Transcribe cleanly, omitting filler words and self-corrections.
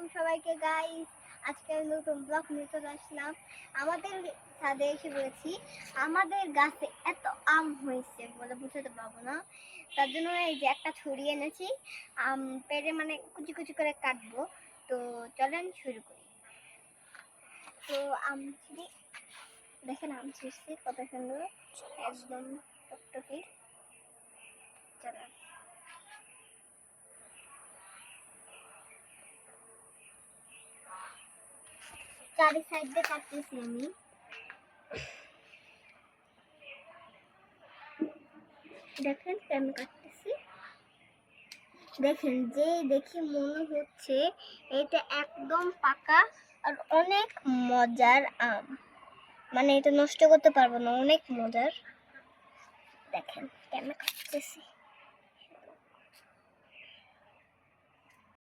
আলাইকুম সবাইকে গাইস। আজকে আমি নতুন ব্লগ নিয়ে চলে আসলাম। আমাদের ছাদে এসে বলেছি আমাদের গাছে এত আম হয়েছে বলে বুঝতে পারবো না, তার জন্য এই যে একটা ছুরি এনেছি, আম পেড়ে মানে কুচি কুচি করে কাটবো। তো চলেন শুরু করি। তো আম ছিঁড়ি, দেখেন আম ছিঁড়ছি কত সুন্দর, একদম টকটকে। চলেন চারি সাইড দিয়ে কাটতেছি আমি। দেখেন কেমন কাটতেছি, দেখেন যে দেখি মনে হচ্ছে এটা একদম পাকা আর অনেক মজার আম, মানে এটা নষ্ট করতে পারবো না, অনেক মজার। দেখেন কেমন কাটতেছি।